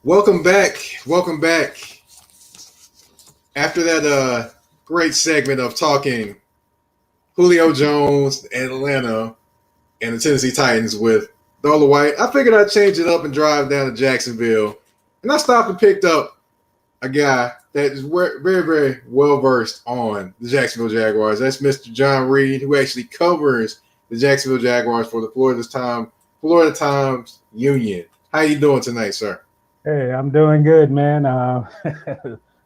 Welcome back. Welcome back. After that great segment of talking Julio Jones, Atlanta, and the Tennessee Titans with Dollar White, I figured I'd change it up and drive down to Jacksonville. And I stopped and picked up a guy that is very, very well versed on the Jacksonville Jaguars. That's Mr. John Reid, who actually covers the Jacksonville Jaguars for the Florida Times Union. How you doing tonight, sir? Hey, I'm doing good, man.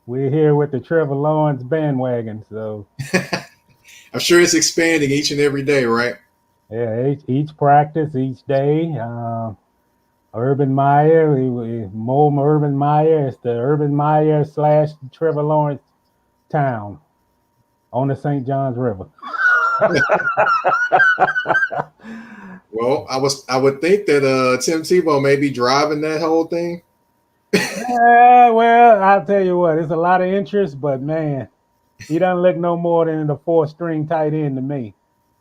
We're here with the Trevor Lawrence bandwagon. So, I'm sure it's expanding each and every day, right? yeah, each practice, each day. Urban Meyer, Urban Meyer. It's the Urban Meyer / Trevor Lawrence town on the St. Johns River. Well, I would think that Tim Tebow may be driving that whole thing. Well, I'll tell you what, it's a lot of interest, but man, he doesn't look no more than the four-string tight end to me.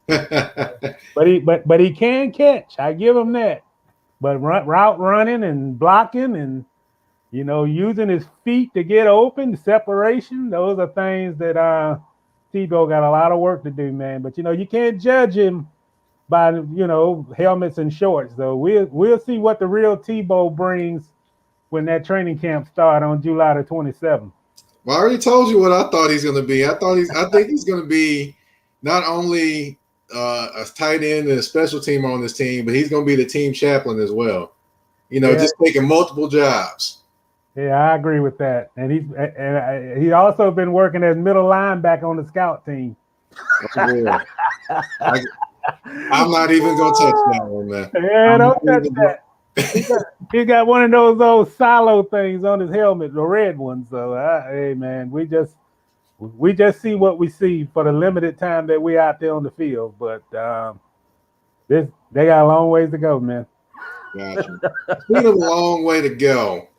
But he can catch. I give him that. But route running and blocking and using his feet to get open, separation, those are things that Tebow got a lot of work to do, man. But you can't judge him by helmets and shorts. So we'll see what the real Tebow brings when that training camp start on July the 27th. Well, I already told you what I thought he's going to be. I think he's going to be not only a tight end and a special team on this team, but he's going to be the team chaplain as well. Yeah. Just taking multiple jobs. Yeah, I agree with that. And he's also been working as middle linebacker on the scout team. I'm not even going to touch that one, man. Yeah, don't touch that. He got one of those old silo things on his helmet, the red one. So, hey, man, we just see what we see for the limited time that we out there on the field. But they got a long ways to go, man. Gotcha. Speaking of a long way to go,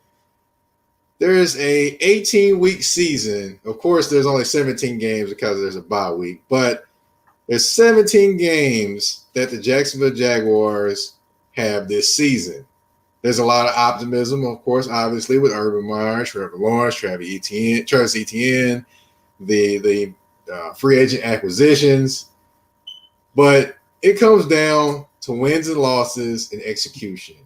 there is a 18-week season. Of course, there's only 17 games because there's a bye week, but there's 17 games that the Jacksonville Jaguars have this season. There's a lot of optimism, of course, obviously, with Urban Meyer, Trevor Lawrence, Travis Etienne, the free agent acquisitions. But it comes down to wins and losses and execution.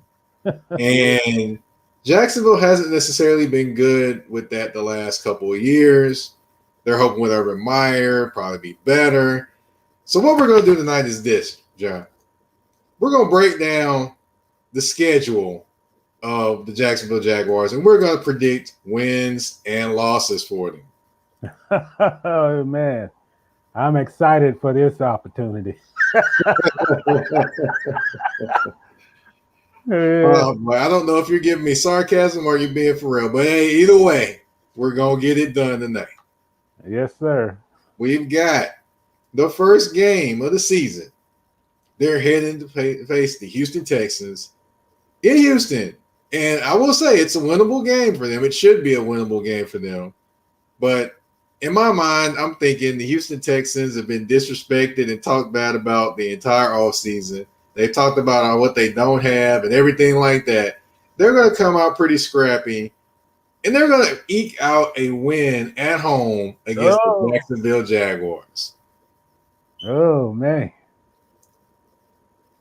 And Jacksonville hasn't necessarily been good with that the last couple of years. They're hoping with Urban Meyer, probably be better. So what we're going to do tonight is this, John. We're going to break down the schedule of the Jacksonville Jaguars, and we're going to predict wins and losses for them. Oh, man. I'm excited for this opportunity. Well, I don't know if you're giving me sarcasm or you're being for real, but hey, either way, we're going to get it done tonight. Yes, sir. We've got the first game of the season. They're heading to face the Houston Texans in Houston. And I will say it's a winnable game for them. It should be a winnable game for them. But in my mind, I'm thinking the Houston Texans have been disrespected and talked bad about the entire offseason. They've talked about what they don't have and everything like that. They're going to come out pretty scrappy, and they're going to eke out a win at home against the Jacksonville Jaguars. Oh, man.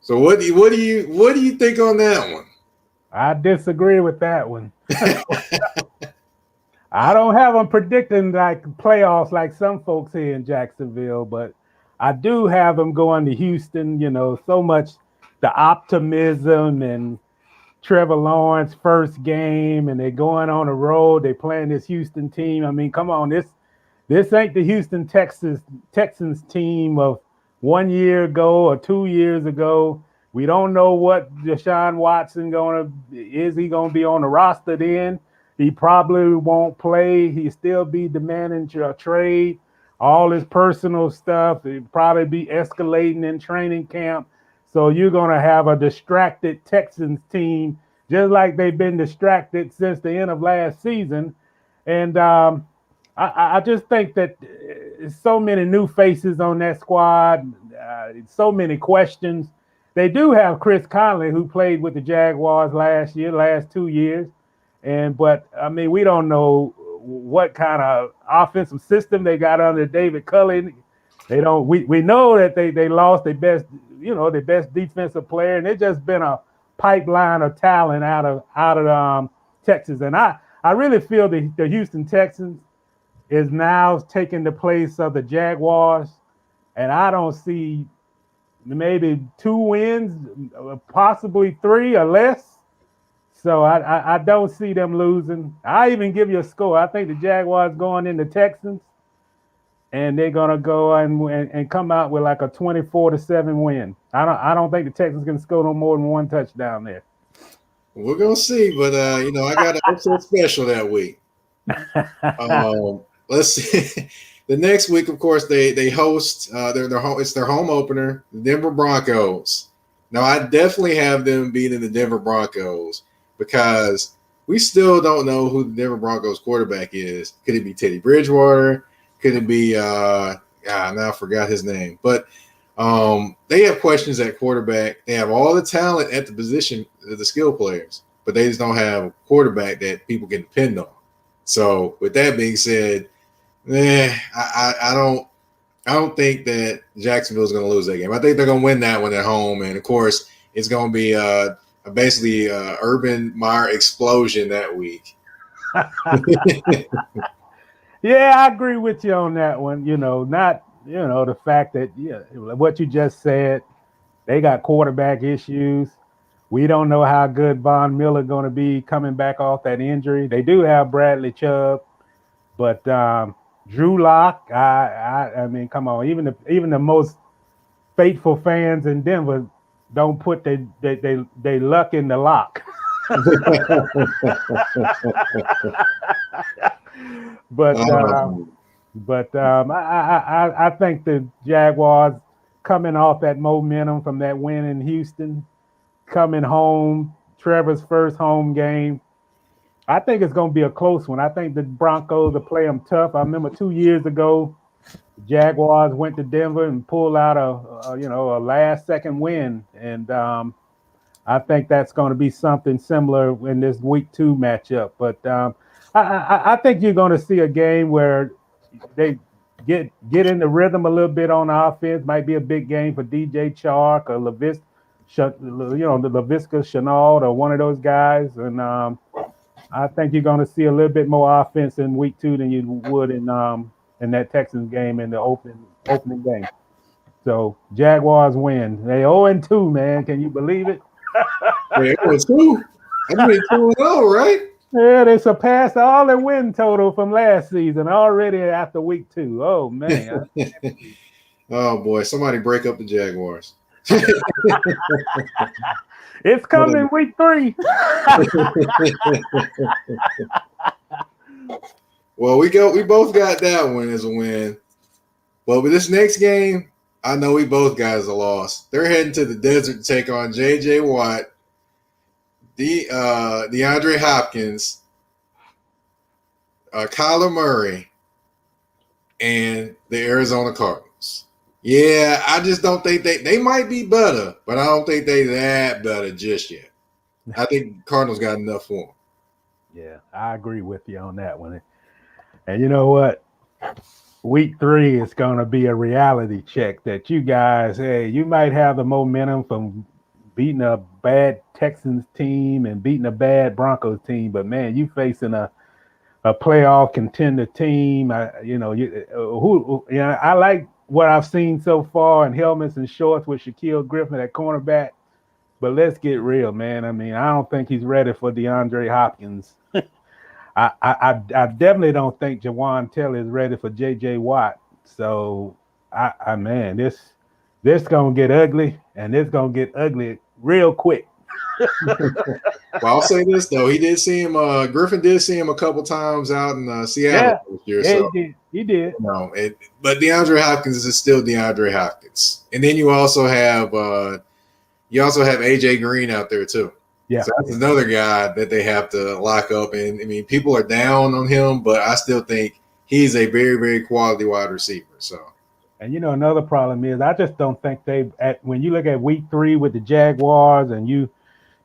So what do you think on that one? I disagree with that one. I don't have them predicting like playoffs like some folks here in Jacksonville, but I do have them going to Houston. So much the optimism and Trevor Lawrence first game, and they're going on the road. They're playing this Houston team. I mean, come on, this ain't the Houston Texans team of 1 year ago or 2 years ago. We don't know what Deshaun Watson is he gonna be on the roster then? He probably won't play. He'll still be demanding a trade. All his personal stuff. He'll probably be escalating in training camp. So you're gonna have a distracted Texans team, just like they've been distracted since the end of last season. And I just think that so many new faces on that squad, so many questions. They do have Chris Conley, who played with the Jaguars last 2 years. But I mean, we don't know what kind of offensive system they got under David Culley. They don't. We know that they lost their best defensive player, and it's just been a pipeline of talent out of Texas. And I really feel the Houston Texans is now taking the place of the Jaguars, and I don't see maybe 2 wins, possibly 3 or less. So I don't see them losing. I even give you a score. I think the Jaguars going into Texans, and they're gonna go and come out with like a 24-7 win. I don't think the Texans can score no more than 1 touchdown there. We're gonna see, but I got an upset special that week. Let's see. The next week, of course, they host their home. It's their home opener, the Denver Broncos. Now, I definitely have them beating the Denver Broncos because we still don't know who the Denver Broncos quarterback is. Could it be Teddy Bridgewater? Could it be now I forgot his name, but they have questions at quarterback. They have all the talent at the position, the skill players, but they just don't have a quarterback that people can depend on. So with that being said, I don't think that Jacksonville is going to lose that game. I think they're going to win that one at home, and of course, it's going to be basically Urban Meyer explosion that week. Yeah, I agree with you on that one. The fact that what you just said, they got quarterback issues. We don't know how good Von Miller going to be coming back off that injury. They do have Bradley Chubb, but Drew Lock. I mean, come on, even the most faithful fans in Denver don't put they luck in the lock. But I think the Jaguars coming off that momentum from that win in Houston, coming home, Trevor's first home game. I think it's going to be a close one. I think the Broncos will play them tough. I remember 2 years ago, the Jaguars went to Denver and pulled out a last-second win, and I think that's going to be something similar in this Week 2 matchup. But I think you're going to see a game where they get in the rhythm a little bit on offense. Might be a big game for DJ Chark or the Laviska Shenault or one of those guys. And I think you're going to see a little bit more offense in Week 2 than you would in that Texans game in the opening game. So Jaguars win. They 0-2, man. Can you believe it? They 0-2. That's been 2-0, right? Yeah, they surpassed all their win total from last season already after Week 2. Oh, man. Oh, boy. Somebody break up the Jaguars. It's coming Week 3. Well, we both got that one as a win. But with this next game, I know we both got as a loss. They're heading to the desert to take on J.J. Watt, DeAndre Hopkins, Kyler Murray, and the Arizona Cardinals. Yeah, I just don't think they might be better, but I don't think they that better just yet. I think Cardinals got enough for them. Yeah, I agree with you on that one. And you know what? Week 3 is going to be a reality check that you guys, hey, you might have the momentum from beating a bad Texans team and beating a bad Broncos team, but man, you facing a playoff contender team. I like what I've seen so far in helmets and shorts with Shaquille Griffin at cornerback, but let's get real, man. I mean, I don't think he's ready for DeAndre Hopkins. I definitely don't think Jawan Taylor is ready for J.J. Watt. So, man, this gonna get ugly, and it's gonna get ugly real quick. Well, I'll say this though, he did see him. Griffin did see him a couple times out in Seattle this year. Yeah, so, he did. But DeAndre Hopkins is still DeAndre Hopkins, and then you also have AJ Green out there too. Yeah, so that's another guy that they have to lock up. And I mean, people are down on him, but I still think he's a very, very quality wide receiver. So, and another problem is I just don't think when you look at Week 3 with the Jaguars and you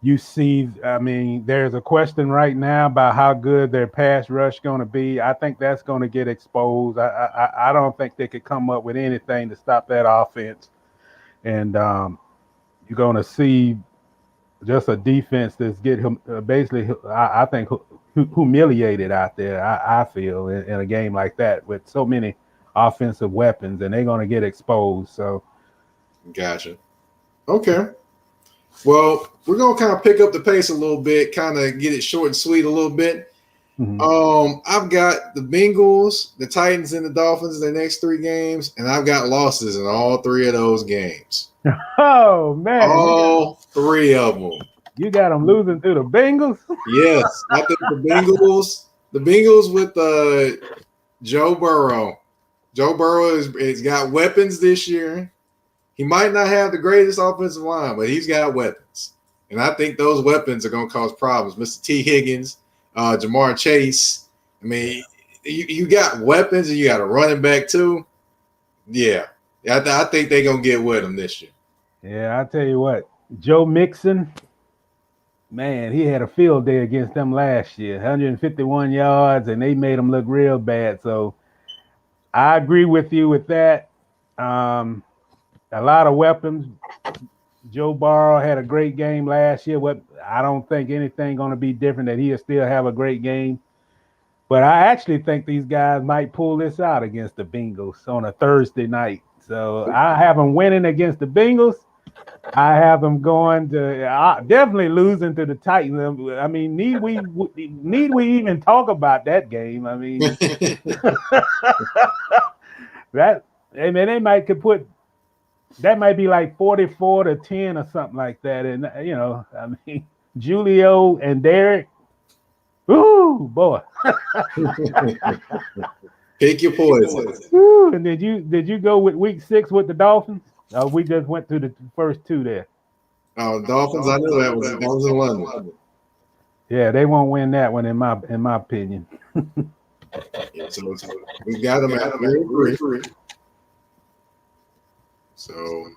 you see, I mean, there's a question right now about how good their pass rush going to be. I think that's going to get exposed. I don't think they could come up with anything to stop that offense. And you're going to see just a defense that's get him basically, I think, humiliated out there. I feel in a game like that with so many offensive weapons, and they're going to get exposed. So, gotcha. Okay. Well, we're gonna kind of pick up the pace a little bit, kind of get it short and sweet a little bit. I've got the Bengals, the Titans, and the Dolphins in the next 3 games, and I've got losses in all 3 of those games. Oh man, all 3 of them. You got them losing to the Bengals? Yes, I think the Bengals with Joe Burrow. Joe Burrow has got weapons this year. He might not have the greatest offensive line, but he's got weapons. And I think those weapons are going to cause problems. Mr. T. Higgins, Jamar Chase. I mean, you got weapons and you got a running back too. Yeah. I think they're going to get with him this year. Yeah, I tell you what. Joe Mixon, man, he had a field day against them last year. 151 yards, and they made him look real bad. So I agree with you with that. A lot of weapons. Joe Burrow had a great game last year. I don't think anything going to be different, that he'll still have a great game. But I actually think these guys might pull this out against the Bengals on a Thursday night. So I have them winning against the Bengals. I have them going to definitely losing to the Titans. I mean, need we even talk about that game? I mean, they might put. That might be like 44-10 or something like that. And, I mean, Julio and Derek, ooh, boy. Pick your poison. Ooh, and did you go with week 6 with the Dolphins? We just went through the first 2 there. Oh, Dolphins, I know that was in London. Yeah, they won't win that one in my opinion. Yeah, so we got them at 3-3. So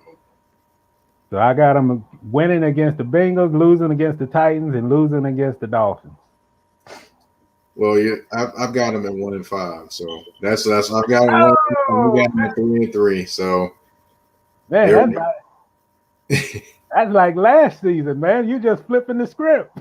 I got them winning against the Bengals, losing against the Titans, and losing against the Dolphins. Well, yeah, I've got them at 1-5. So that's I've got them. We got them at 3-3. So man, that's like last season, man. You just flipping the script.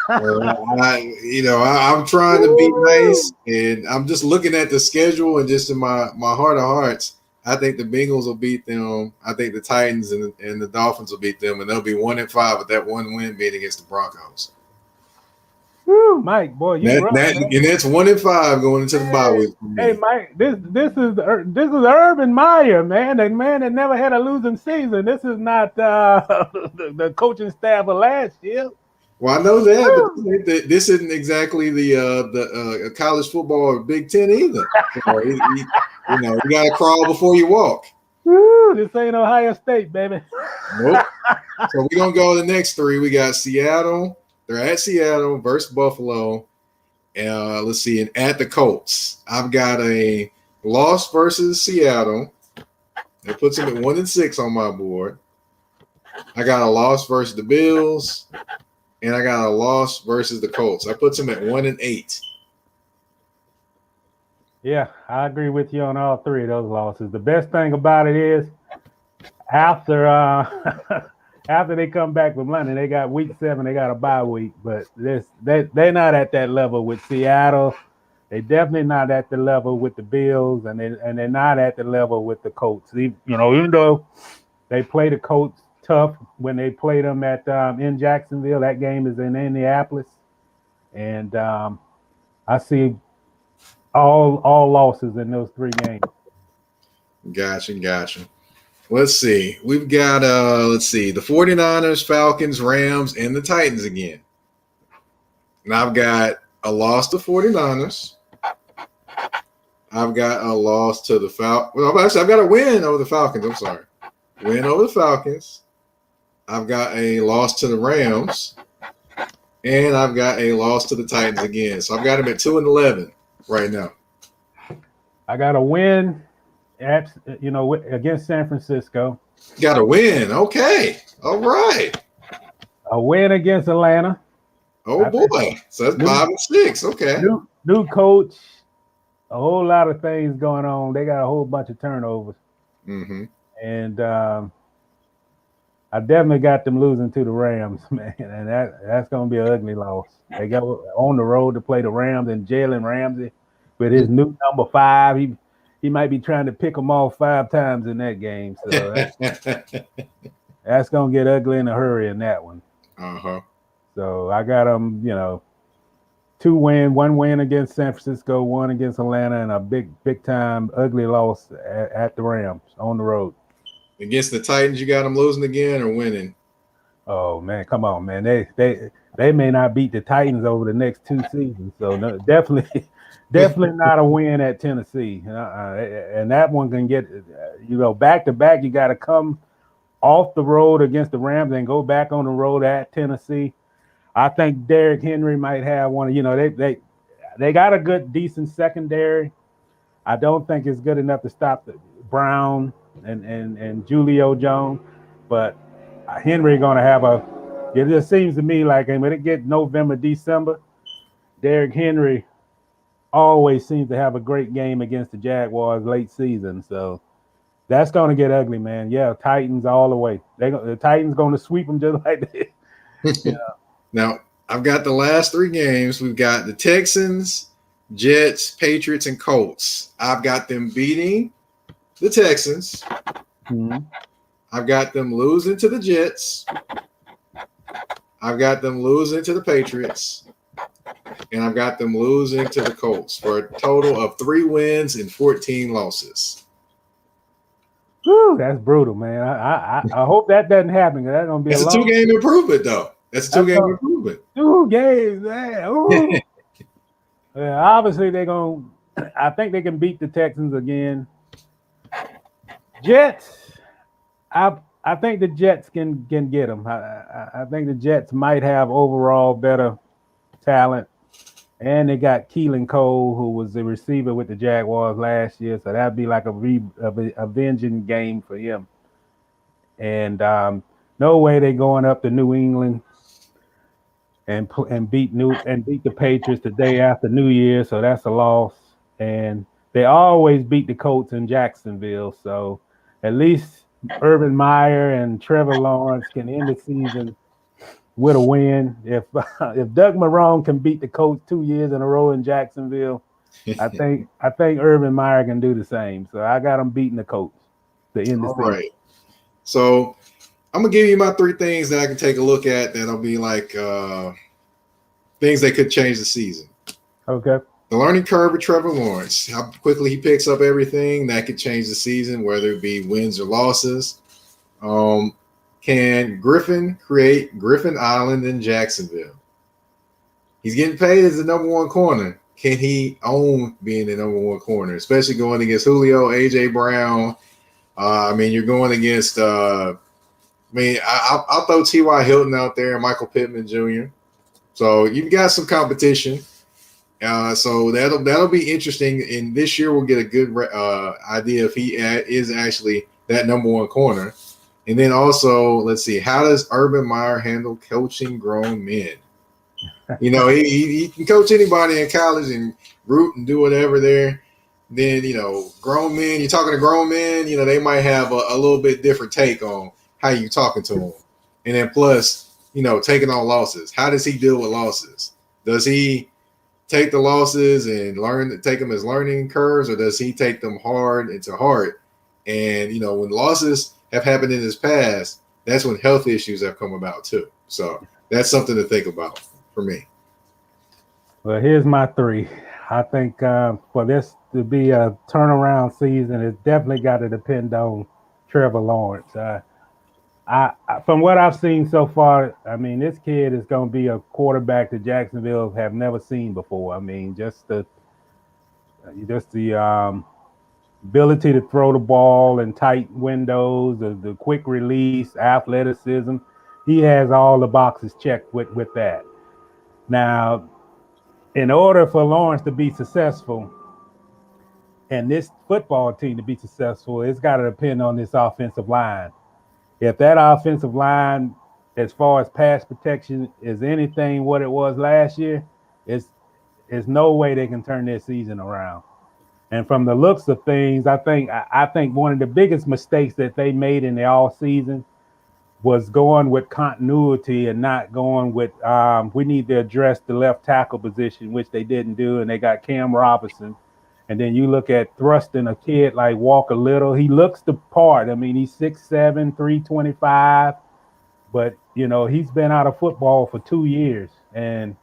I'm trying to be nice, and I'm just looking at the schedule, and just in my heart of hearts, I think the Bengals will beat them. I think the Titans and the Dolphins will beat them, and they'll be 1-5 with that one win being against the Broncos. Woo, Mike, boy, you and that's 1-5 going into the bye week. Hey, Mike, this is Urban Meyer, man. The man that never had a losing season. This is not the coaching staff of last year. Well, I know that, but this isn't exactly the college football or Big Ten either. You got to crawl before you walk. Woo, this ain't Ohio State, baby. Nope. So we're going to go to the next 3. We got Seattle. They're at Seattle versus Buffalo. Let's see, and at the Colts. I've got a loss versus Seattle. That puts them at 1-6 on my board. I got a loss versus the Bills. And I got a loss versus the Colts. That puts them at 1-8. Yeah, I agree with you on all 3 of those losses. The best thing about it is after they come back from London, they got week 7, they got a bye week. But they're not at that level with Seattle. They're definitely not at the level with the Bills, and they're not at the level with the Colts. Even though they play the Colts tough when they played them at in Jacksonville. That game is in Indianapolis, and I see all losses in those 3 games. Gotcha. Let's see. We've got the 49ers, Falcons, Rams, and the Titans again. And I've got a loss to 49ers. I've got a loss to the Falcons. Well, actually, I've got a win over the Falcons. I'm sorry. Win over the Falcons. I've got a loss to the Rams, and I've got a loss to the Titans again. So I've got them at 2-11 right now. I got a win against San Francisco. Got a win. Okay. All right. A win against Atlanta. Oh boy. So that's 5-6. Okay. New coach. A whole lot of things going on. They got a whole bunch of turnovers. Mm-hmm. And I definitely got them losing to the Rams, man. And that's going to be an ugly loss. They go on the road to play the Rams, and Jalen Ramsey with his new number 5. He might be trying to pick them off 5 times in that game. So that's going to get ugly in a hurry in that one. Uh-huh. So I got them, 1 win against San Francisco, 1 against Atlanta, and a big time ugly loss at the Rams on the road. Against the Titans, you got them losing again or winning? Oh man, come on, man. They may not beat the Titans over the next 2 seasons. So no, definitely not a win at Tennessee. And that one can get, back to back. You got to come off the road against the Rams and go back on the road at Tennessee. I think Derrick Henry might have one. They got a good, decent secondary. I don't think it's good enough to stop the Brown and Julio Jones, but Henry going to have it just seems to me like when it gets November, December, Derrick Henry always seems to have a great game against the Jaguars late season. So that's going to get ugly, man. Yeah, Titans all the way. The Titans going to sweep them just like that. Yeah. Now, I've got the last 3 games. We've got the Texans, Jets, Patriots, and Colts. I've got them beating the Texans. Mm-hmm. I've got them losing to the Jets. I've got them losing to the Patriots. And I've got them losing to the Colts for a total of 3 wins and 14 losses. Whew, that's brutal, man. I hope that doesn't happen. That's gonna be a 2-game improvement, though. That's a 2-game improvement. 2 games, man. Yeah, obviously they're gonna. I think they can beat the Texans again. Jets. I think the Jets can get them. I think the Jets might have overall better talent, and they got Keelan Cole, who was the receiver with the Jaguars last year, so that'd be like a avenging game for him. And no way they going up to New England and beat the Patriots the day after New Year, so that's a loss. And they always beat the Colts in Jacksonville, so at least Urban Meyer and Trevor Lawrence can end the season with a win. If Doug Marrone can beat the Colts 2 years in a row in Jacksonville, I think Urban Meyer can do the same. So I got them beating the Colts to end the season. All right. So I'm gonna give you my 3 things that I can take a look at that'll be like things that could change the season. Okay. The learning curve with Trevor Lawrence, how quickly he picks up everything that could change the season, whether it be wins or losses. Can Griffin create Griffin Island in Jacksonville? He's getting paid as the number 1 corner. Can he own being the number 1 corner, especially going against Julio, A.J. Brown? You're going against I'll throw T.Y. Hilton out there and Michael Pittman Jr. So you've got some competition. So that'll be interesting. And this year we'll get a good idea if he is actually that number 1 corner. And then also, let's see, how does Urban Meyer handle coaching grown men? He can coach anybody in college and root and do whatever there. Then, grown men, you're talking to grown men, they might have a little bit different take on how you're talking to them. And then plus, taking on losses. How does he deal with losses? Does he take the losses and take them as learning curves, or does he take them hard into heart? And, when losses have happened in his past, that's when health issues have come about too. So that's something to think about for me. Well, here's my 3. I think for this to be a turnaround season, it's definitely got to depend on Trevor Lawrence. I from what I've seen so far, this kid is going to be a quarterback that Jacksonville have never seen before. Just the ability to throw the ball in tight windows, the quick release, athleticism. He has all the boxes checked with that. Now, in order for Lawrence to be successful and this football team to be successful, it's got to depend on this offensive line. If that offensive line, as far as pass protection, is anything what it was last year, it's no way they can turn their season around. And from the looks of things, I think one of the biggest mistakes that they made in the all season was going with continuity and not going with we need to address the left tackle position, which they didn't do, and they got Cam Robinson. And then you look at thrusting a kid like Walker Little. He looks the part. I mean, he's 6'7", 325, but he's been out of football for 2 years. And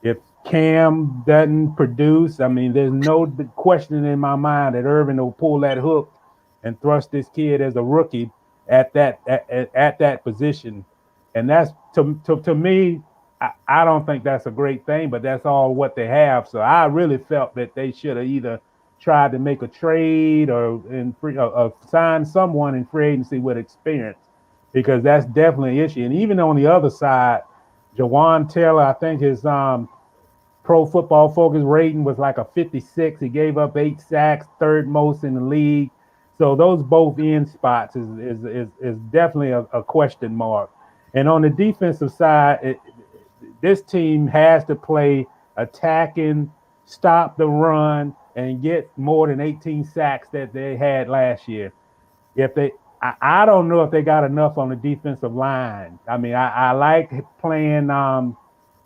if Cam doesn't produce, I mean, there's no question in my mind that Irvin will pull that hook and thrust this kid as a rookie at that position. And that's to me, I don't think that's a great thing, but that's all what they have. So I really felt that they should have either tried to make a trade or sign someone in free agency with experience, because that's definitely an issue. And even on the other side, Jawan Taylor, I think his Pro Football Focus rating was like a 56. He gave up 8 sacks, third most in the league. So those both end spots is definitely a question mark. And on the defensive side, this team has to play attacking, stop the run, and get more than 18 sacks that they had last year. I don't know if they got enough on the defensive line. I mean, I like playing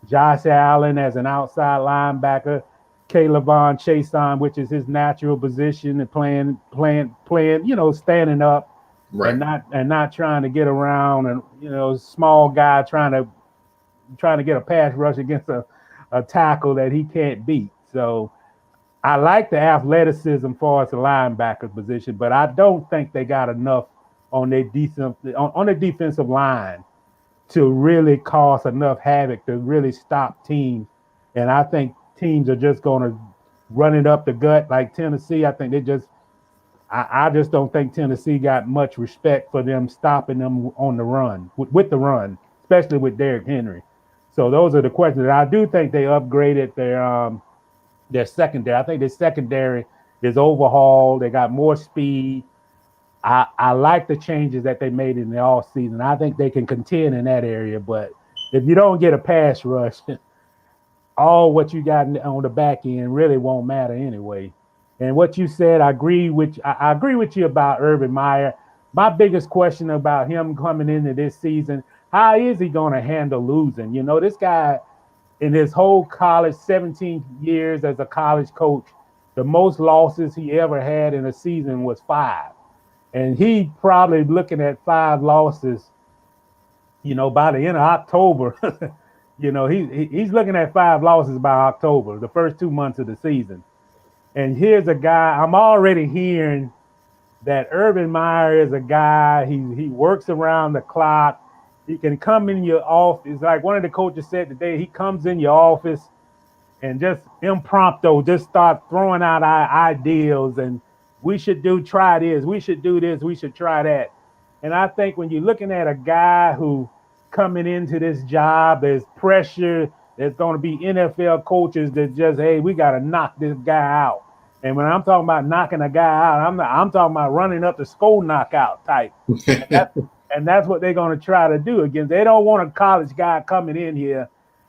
Josh Allen as an outside linebacker, Kayvon Chason, which is his natural position, and playing, standing up, Right. and not trying to get around, and small guy trying to get a pass rush against a tackle that he can't beat. So I like the athleticism for as a linebacker position, but I don't think they got enough on their on the defensive line to really cause enough havoc to really stop teams. And I think teams are just going to run it up the gut like Tennessee. I just don't think Tennessee got much respect for them stopping them on the run, with the run, especially with Derrick Henry. So those are the questions. I do think they upgraded their secondary. I think their secondary is overhauled. They got more speed. I like the changes that they made in the off season. I think they can contend in that area. But if you don't get a pass rush, all what you got on the back end really won't matter anyway. And what you said, I agree with you about Urban Meyer. My biggest question about him coming into this season, how is he going to handle losing? This guy in his whole college, 17 years as a college coach, the most losses he ever had in a season was 5. And he probably looking at 5 losses, by the end of October. He's looking at 5 losses by October, the first 2 months of the season. And here's a guy, I'm already hearing that Urban Meyer is a guy, he works around the clock. He can come in your office. Like one of the coaches said today, he comes in your office and just impromptu, just start throwing out ideas, and we should try this, we should do this, we should try that. And I think when you're looking at a guy who coming into this job, there's pressure, there's going to be NFL coaches that just, hey, we got to knock this guy out. And when I'm talking about knocking a guy out, I'm talking about running up the score knockout type. And that's what they're going to try to do against. They don't want a college guy coming in here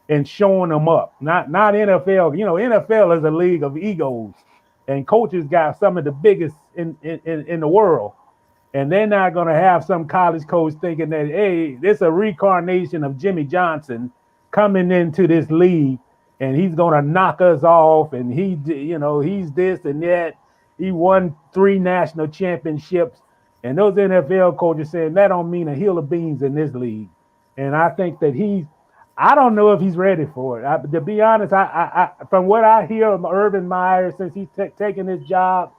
and showing them up. Not NFL. NFL is a league of egos, and coaches got some of the biggest in the world. And they're not going to have some college coach thinking that, hey, this is a reincarnation of Jimmy Johnson coming into this league, and he's going to knock us off, and he's this and that. He won 3 national championships, and those NFL coaches saying that don't mean a hill of beans in this league. And I think that I don't know if he's ready for it. To be honest, I from what I hear of Urban Meyer since he's taken this job,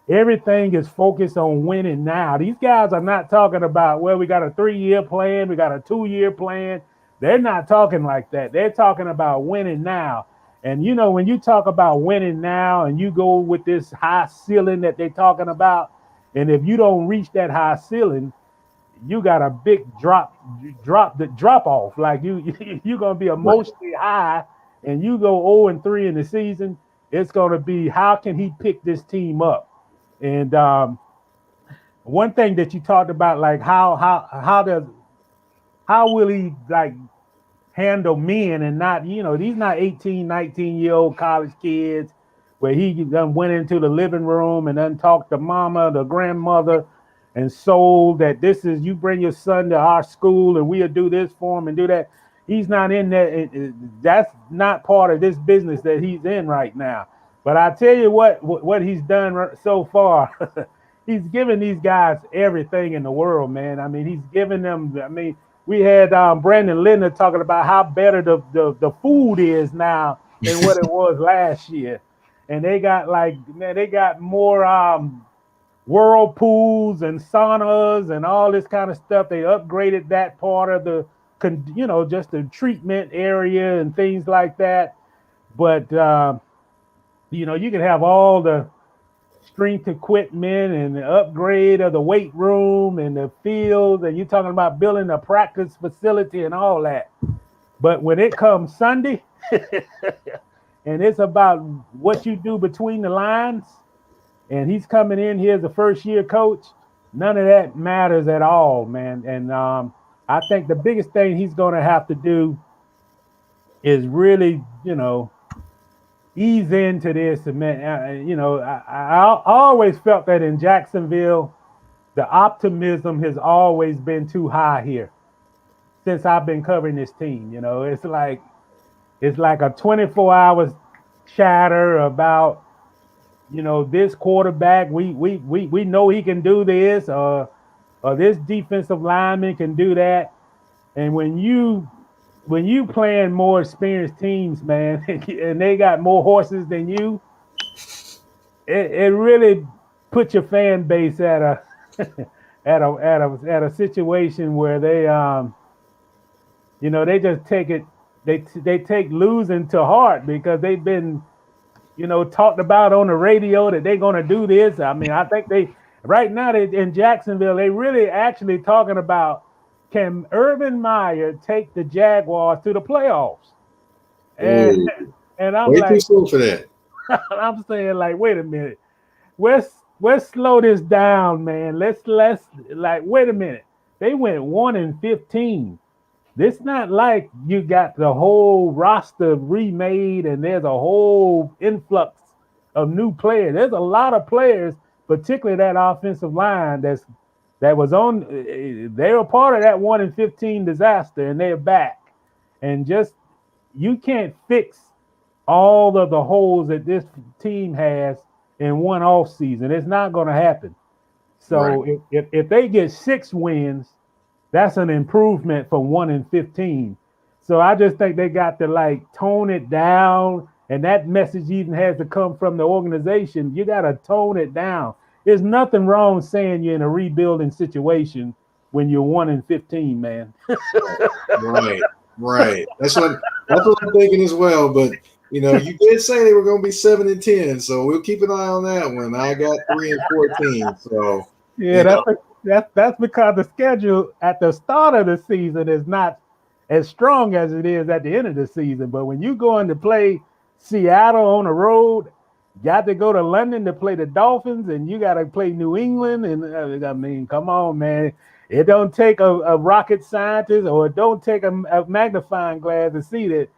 everything is focused on winning now. These guys are not talking about, well, we got a 3-year plan, we got a 2-year plan. They're not talking like that. They're talking about winning now. And, when you talk about winning now and you go with this high ceiling that they're talking about, and if you don't reach that high ceiling, you got a big drop off. Like you're going to be emotionally high, and you go 0-3 in the season. It's going to be, how can he pick this team up? And one thing that you talked about, like how will he like handle men and not, these not 18, 19-year-old college kids where he done went into the living room and done talked to mama, the grandmother, and sold that this is, you bring your son to our school and we'll do this for him and do that. He's not in that. That's not part of this business that he's in right now. But I tell you what he's done so far. He's given these guys everything in the world, man. I mean, he's given them. I mean, we had Brandon Linder talking about how better the food is now than what it was last year, and they got they got more whirlpools and saunas and all this kind of stuff. They upgraded that part of the, just the treatment area and things like that. But you can have all the strength equipment and the upgrade of the weight room and the fields, and you're talking about building a practice facility and all that. But when it comes Sunday, and it's about what you do between the lines, and he's coming in here as a first-year coach, none of that matters at all, man. And I think the biggest thing he's going to have to do is really, ease into this. And I always felt that in Jacksonville, the optimism has always been too high here since I've been covering this team. It's like a 24 hours chatter about, this quarterback, we know he can do this, or this defensive lineman can do that. And when you playing more experienced teams, man, and they got more horses than you, it really puts your fan base at a at a situation where they they just take it, they take losing to heart because they've been talked about on the radio that they're going to do this. I mean, I think right now in Jacksonville, they really actually talking about, can Urban Meyer take the Jaguars to the playoffs? And I'm way like, too soon for that. I'm saying, like, wait a minute, let's slow this down, man. Let's like, wait a minute. They went 1-15. This not like you got the whole roster remade and there's a whole influx of new players. There's a lot of players, particularly that offensive line that was on. They were part of that 1-15 disaster, and they're back. And just, you can't fix all of the holes that this team has in one off season. It's not going to happen. So right. if they get 6 wins, that's an improvement from 1-15. So I just think they got to like tone it down, and that message even has to come from the organization. You got to tone it down. There's nothing wrong saying you're in a rebuilding situation when you're 1-15, man. Right. That's what I'm thinking as well. But you did say they were going to be 7-10, so we'll keep an eye on that one. I got 3-14, so yeah, that's because the schedule at the start of the season is not as strong as it is at the end of the season. But when you go in to play Seattle on the road, got to go to London to play the Dolphins, and you got to play New England. And I mean, come on, man. It don't take a rocket scientist, or it don't take a magnifying glass to see that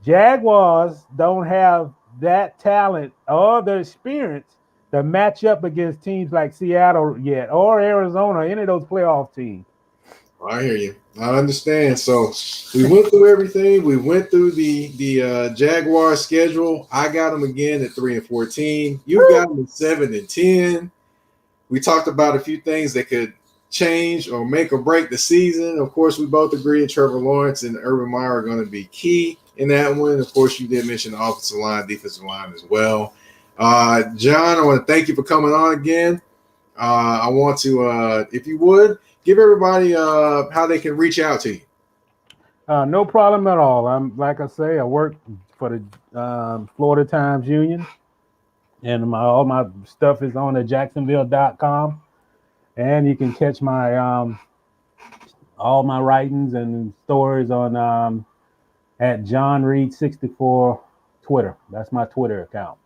Jaguars don't have that talent or the experience to match up against teams like Seattle yet, or Arizona, any of those playoff teams. I hear you. I understand. So we went through everything. We went through the Jaguar schedule. I got them again at 3-14. You got them at 7-10. We talked about a few things that could change or make or break the season. Of course, we both agree that Trevor Lawrence and Urban Meyer are going to be key in that one. Of course, you did mention the offensive line, defensive line as well. John, I want to thank you for coming on again. I want to, if you would, give everybody how they can reach out to you. No problem at all. Like I say, I work for the Florida Times Union, and all my stuff is on the Jacksonville.com, and you can catch my all my writings and stories on at John Reid 64 Twitter. That's my Twitter account.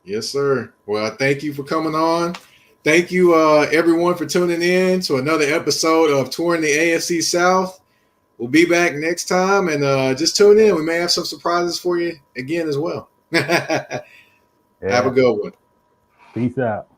Yes, sir. Well, thank you for coming on. Thank you, everyone, for tuning in to another episode of Touring the AFC South. We'll be back next time, and just tune in. We may have some surprises for you again as well. Have a good one. Peace out.